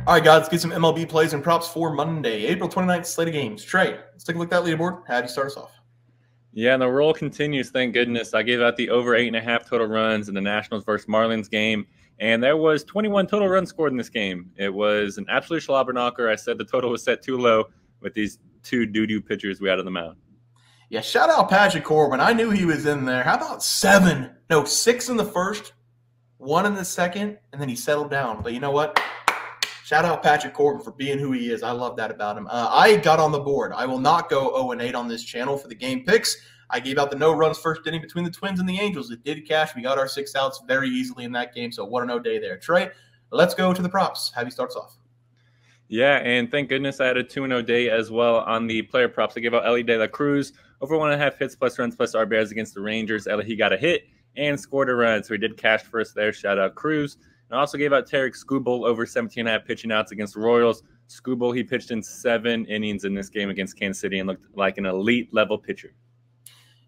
All right, guys, let's get some MLB plays and props for Monday, April 29th, slate of games. Trey, let's take a look at that leaderboard. Have you start us off? Yeah, and the roll continues, thank goodness. I gave out the over 8.5 total runs in the Nationals versus Marlins game, and there was 21 total runs scored in this game. It was an absolute slobber knocker. I said the total was set too low with these two doo-doo pitchers we had on the mound. Yeah, shout out Patrick Corbin. I knew he was in there. How about 6 in the first, 1 in the second, and then he settled down. But you know what? Shout out Patrick Corbin for being who he is. I love that about him. I got on the board. I will not go 0-8 on this channel for the game picks. I gave out the no runs first inning between the Twins and the Angels. It did cash. We got our 6 outs very easily in that game, so 1-0 day there. Trey, let's go to the props. Have you start us off? Yeah, and thank goodness I had a 2-0 day as well on the player props. I gave out Ellie De La Cruz over 1.5 hits plus runs plus RBIs against the Rangers. Ellie, he got a hit and scored a run, so he did cash for us there. Shout out Cruz. And I also gave out Tarek Skubal over 17.5 pitching outs against the Royals. Skubal, he pitched in 7 innings in this game against Kansas City and looked like an elite-level pitcher.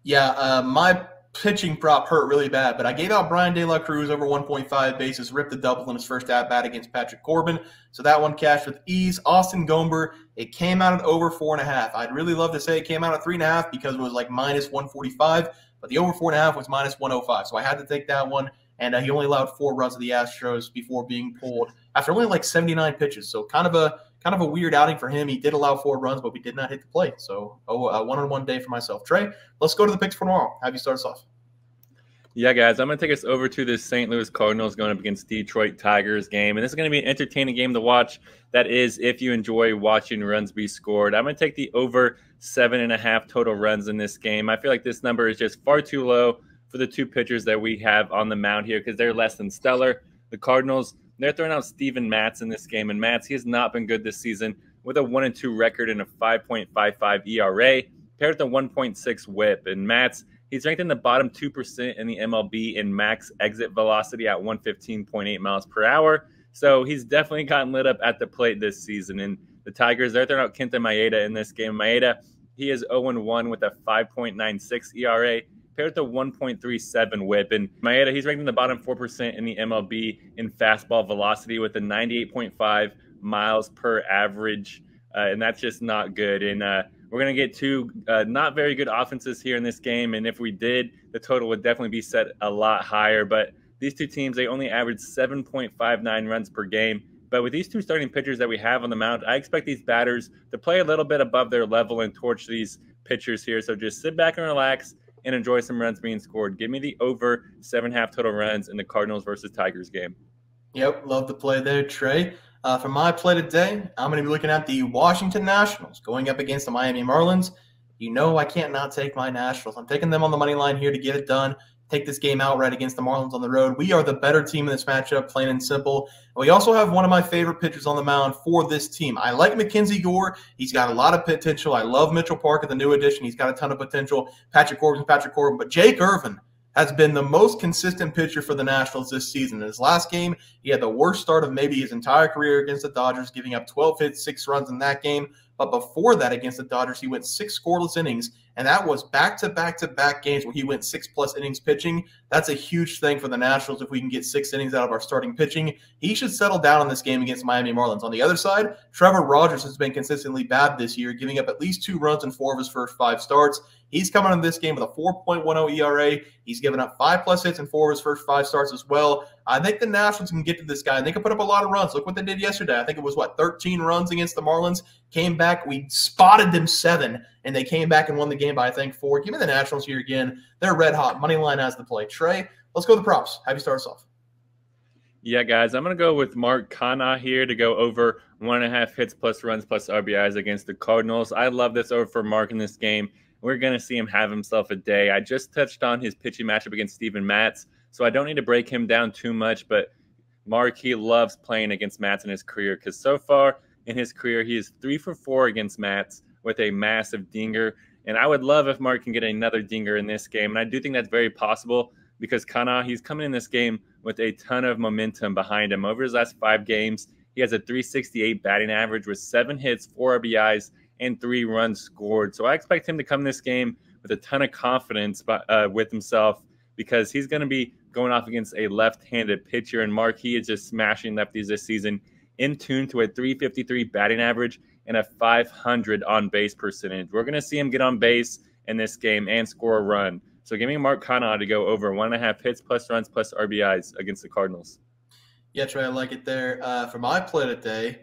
Yeah, my pitching prop hurt really bad, but I gave out Brian De La Cruz over 1.5 bases, ripped the double in his first at-bat against Patrick Corbin, so that one cashed with ease. Austin Gomber, it came out at over 4.5. I'd really love to say it came out at 3.5 because it was like minus 145, but the over 4.5 was minus 105, so I had to take that one. And he only allowed 4 runs to the Astros before being pulled after only like 79 pitches. So kind of a weird outing for him. He did allow 4 runs, but we did not hit the plate. So a 1-on-1 day for myself. Trey, let's go to the picks for tomorrow. Have you start us off? Yeah, guys, I'm going to take us over to the St. Louis Cardinals going up against Detroit Tigers game. And this is going to be an entertaining game to watch. That is, if you enjoy watching runs be scored. I'm going to take the over 7.5 total runs in this game. I feel like this number is just far too low for the 2 pitchers that we have on the mound here because they're less than stellar. The Cardinals, they're throwing out Steven Matz in this game, and Matz, he has not been good this season with a 1-2 record and a 5.55 ERA paired with a 1.6 whip. And Matz, he's ranked in the bottom 2% in the MLB in max exit velocity at 115.8 miles per hour. So he's definitely gotten lit up at the plate this season. And the Tigers, they're throwing out Kenta Maeda in this game. Maeda, he is 0-1 with a 5.96 ERA. Paired with a 1.37 whip. And Maeda, he's ranked in the bottom 4% in the MLB in fastball velocity with a 98.5 miles per average. And that's just not good. And we're going to get 2 not very good offenses here in this game. And if we did, the total would definitely be set a lot higher. But these 2 teams, they only average 7.59 runs per game. But with these 2 starting pitchers that we have on the mound, I expect these batters to play a little bit above their level and torch these pitchers here. So just sit back and relax and enjoy some runs being scored. Give me the over 7.5 total runs in the Cardinals versus Tigers game. Yep, love the play there, Trey. For my play today, I'm going to be looking at the Washington Nationals going up against the Miami Marlins. You know I can't not take my Nationals. I'm taking them on the money line here to get it done. Take this game outright against the Marlins on the road. We are the better team in this matchup, plain and simple. And we also have one of my favorite pitchers on the mound for this team. I like Mackenzie Gore. He's got a lot of potential. I love Mitchell Parker, the new addition. He's got a ton of potential. Patrick Corbin. But Jake Irvin has been the most consistent pitcher for the Nationals this season. In his last game, he had the worst start of maybe his entire career against the Dodgers, giving up 12 hits, 6 runs in that game. But before that, against the Dodgers, he went 6 scoreless innings, and that was back-to-back-to-back games where he went 6+ innings pitching. That's a huge thing for the Nationals if we can get 6 innings out of our starting pitching. He should settle down in this game against Miami Marlins. On the other side, Trevor Rogers has been consistently bad this year, giving up at least 2 runs in 4 of his first 5 starts. He's coming into this game with a 4.10 ERA. He's given up 5+ hits in 4 of his first 5 starts as well. I think the Nationals can get to this guy. They can put up a lot of runs. Look what they did yesterday. I think it was, 13 runs against the Marlins. Came back. We spotted them 7, and they came back and won the game by, I think, 4. Give me the Nationals here again. They're red hot. Money line has the play. Trey, let's go to the props. Have you start us off? Yeah, guys, I'm going to go with Mark Canha here to go over 1.5 hits plus runs plus RBIs against the Cardinals. I love this over for Mark in this game. We're going to see him have himself a day. I just touched on his pitching matchup against Steven Matz, so I don't need to break him down too much, but Mark, he loves playing against Matz in his career because so far in his career, he is 3 for 4 against Matz with a massive dinger. And I would love if Mark can get another dinger in this game. And I do think that's very possible because Canha, he's coming in this game with a ton of momentum behind him. Over his last 5 games, he has a .368 batting average with 7 hits, 4 RBIs, and 3 runs scored. So I expect him to come this game with a ton of confidence with himself because he's going to be going off against a left-handed pitcher. And Mark, he is just smashing lefties this season. in tune to a 353 batting average and a 500 on base percentage. We're going to see him get on base in this game and score a run. So give me Mark Canha to go over 1.5 hits plus runs plus RBIs against the Cardinals. Yeah, Trey, I like it there. For my play today,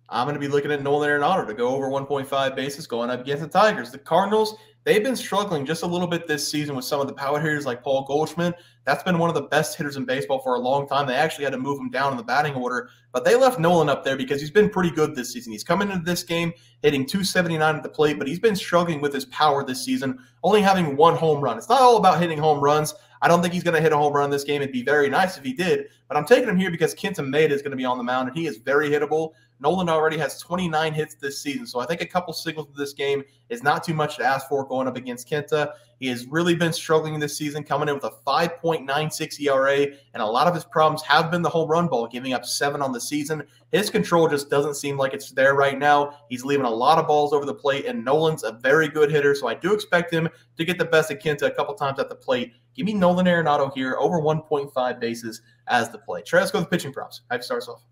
I'm going to be looking at Nolan Arenado to go over 1.5 bases going up against the Tigers. The Cardinals, they've been struggling just a little bit this season with some of the power hitters like Paul Goldschmidt. That's been one of the best hitters in baseball for a long time. They actually had to move him down in the batting order, but they left Nolan up there because he's been pretty good this season. He's coming into this game hitting 279 at the plate, but he's been struggling with his power this season, only having 1 home run. It's not all about hitting home runs. I don't think he's going to hit a home run in this game. It'd be very nice if he did, but I'm taking him here because Kenta Maeda is going to be on the mound, and he is very hittable. Nolan already has 29 hits this season, so I think a couple singles to this game is not too much to ask for going up against Kenta. He has really been struggling this season, coming in with a 5.96 ERA, and a lot of his problems have been the home run ball, giving up 7 on the season. His control just doesn't seem like it's there right now. He's leaving a lot of balls over the plate, and Nolan's a very good hitter, so I do expect him to get the best of Kenta a couple times at the plate. Give me Nolan Arenado here, over 1.5 bases as the play. Trey, let's go with pitching props. How do you start us off?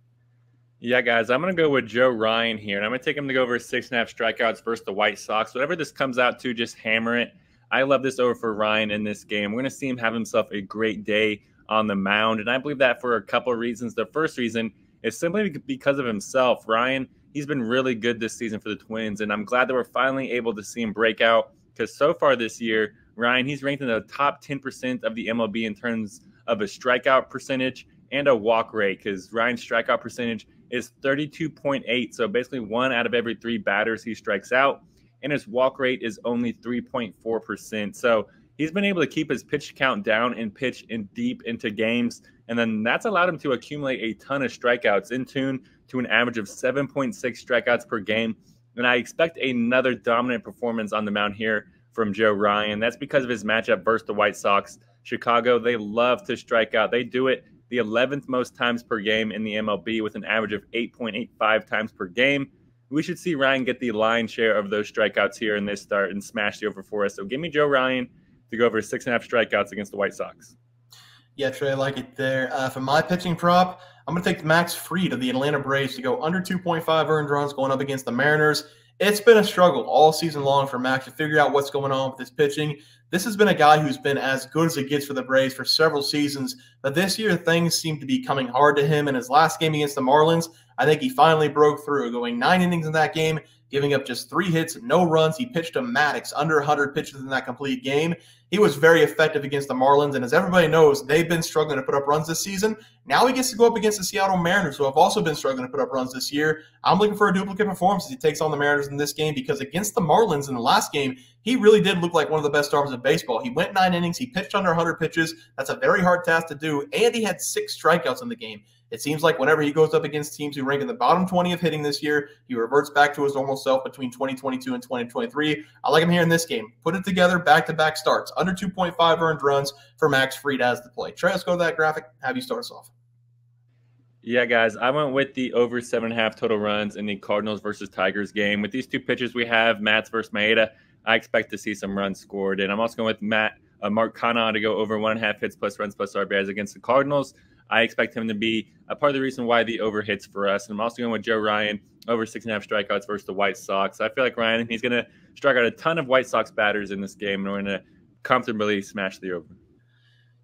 Yeah, guys, I'm going to go with Joe Ryan here, and I'm going to take him to go over 6.5 strikeouts versus the White Sox. Whatever this comes out to, just hammer it. I love this over for Ryan in this game. We're going to see him have himself a great day on the mound, and I believe that for a couple of reasons. The first reason is simply because of himself. Ryan, he's been really good this season for the Twins, and I'm glad that we're finally able to see him break out because so far this year, Ryan, he's ranked in the top 10% of the MLB in terms of a strikeout percentage and a walk rate because Ryan's strikeout percentage is 32.8. So basically 1 out of every 3 batters he strikes out, and his walk rate is only 3.4%. So he's been able to keep his pitch count down and pitch in deep into games. And then that's allowed him to accumulate a ton of strikeouts in tune to an average of 7.6 strikeouts per game. And I expect another dominant performance on the mound here from Joe Ryan. That's because of his matchup versus the White Sox. Chicago, they love to strike out. They do it the 11th most times per game in the MLB with an average of 8.85 times per game. We should see Ryan get the lion's share of those strikeouts here in this start and smash the over for us. So give me Joe Ryan to go over 6.5 strikeouts against the White Sox. Yeah, Trey, I like it there. For my pitching prop, I'm going to take Max Fried of the Atlanta Braves to go under 2.5 earned runs going up against the Mariners. It's been a struggle all season long for Max to figure out what's going on with his pitching. This has been a guy who's been as good as it gets for the Braves for several seasons, but this year things seem to be coming hard to him. In his last game against the Marlins, I think he finally broke through, going 9 innings in that game, giving up just 3 hits, no runs. He pitched to Maddox, under 100 pitches in that complete game. He was very effective against the Marlins, and as everybody knows, they've been struggling to put up runs this season. Now he gets to go up against the Seattle Mariners, who have also been struggling to put up runs this year. I'm looking for a duplicate performance as he takes on the Mariners in this game because against the Marlins in the last game, he really did look like one of the best arms in baseball. He went 9 innings. He pitched under 100 pitches. That's a very hard task to do, and he had 6 strikeouts in the game. It seems like whenever he goes up against teams who rank in the bottom 20 of hitting this year, he reverts back to his normal self between 2022 and 2023. I like him here in this game. Put it together, back-to-back starts. Under 2.5 earned runs for Max Fried as the play. Trey, let's go to that graphic. Have you start us off? Yeah, guys, I went with the over 7.5 total runs in the Cardinals versus Tigers game. With these 2 pitchers we have, Mats versus Maeda, I expect to see some runs scored. And I'm also going with Mark Canha to go over 1.5 hits plus runs plus RBIs against the Cardinals. I expect him to be a part of the reason why the over hits for us. And I'm also going with Joe Ryan over 6.5 strikeouts versus the White Sox. I feel like Ryan, he's going to strike out a ton of White Sox batters in this game, and we're going to comfortably smash the over.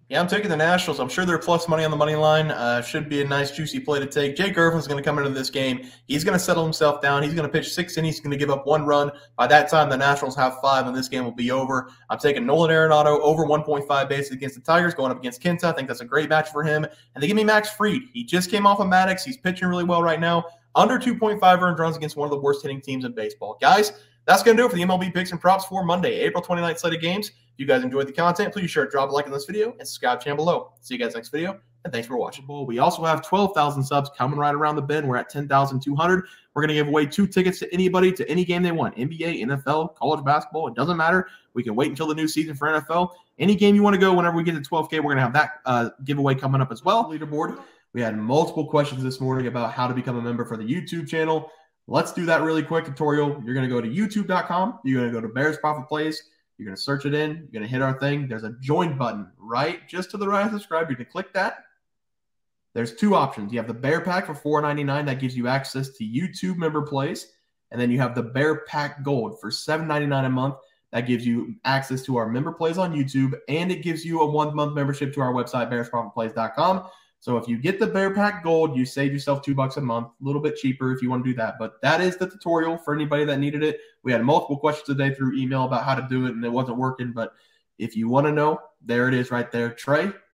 Yeah, I'm taking the Nationals. I'm sure they're plus money on the money line. Should be a nice, juicy play to take. Jake Irvin's going to come into this game. He's going to settle himself down. He's going to pitch 6 innings. He's going to give up 1 run. By that time, the Nationals have 5, and this game will be over. I'm taking Nolan Arenado over 1.5 bases against the Tigers, going up against Kenta. I think that's a great match for him. And they give me Max Fried. He just came off of Maddox. He's pitching really well right now. Under 2.5 earned runs against one of the worst hitting teams in baseball. Guys, that's going to do it for the MLB picks and props for Monday, April 29th slate of games. If you guys enjoyed the content, please be sure to drop a like on this video and subscribe to the channel below. See you guys next video, and thanks for watching. We also have 12,000 subs coming right around the bend. We're at 10,200. We're going to give away 2 tickets to anybody to any game they want. NBA, NFL, college basketball. It doesn't matter. We can wait until the new season for NFL. Any game you want to go, whenever we get to 12K, we're going to have that giveaway coming up as well. Leaderboard. We had multiple questions this morning about how to become a member for the YouTube channel. Let's do that really quick tutorial. You're going to go to youtube.com. You're going to go to Bears Profit Plays. You're going to search it in. You're going to hit our thing. There's a join button right just to the right of subscribe. You're going to click that. There's two options. You have the Bear Pack for $4.99 that gives you access to YouTube member plays. And then you have the Bear Pack Gold for $7.99 a month. That gives you access to our member plays on YouTube, and it gives you a 1-month membership to our website, bearsprofitplays.com. So if you get the Bear Pack Gold, you save yourself $2 a month, a little bit cheaper if you want to do that. But that is the tutorial for anybody that needed it. We had multiple questions today through email about how to do it, and it wasn't working. But if you want to know, there it is right there. Trey,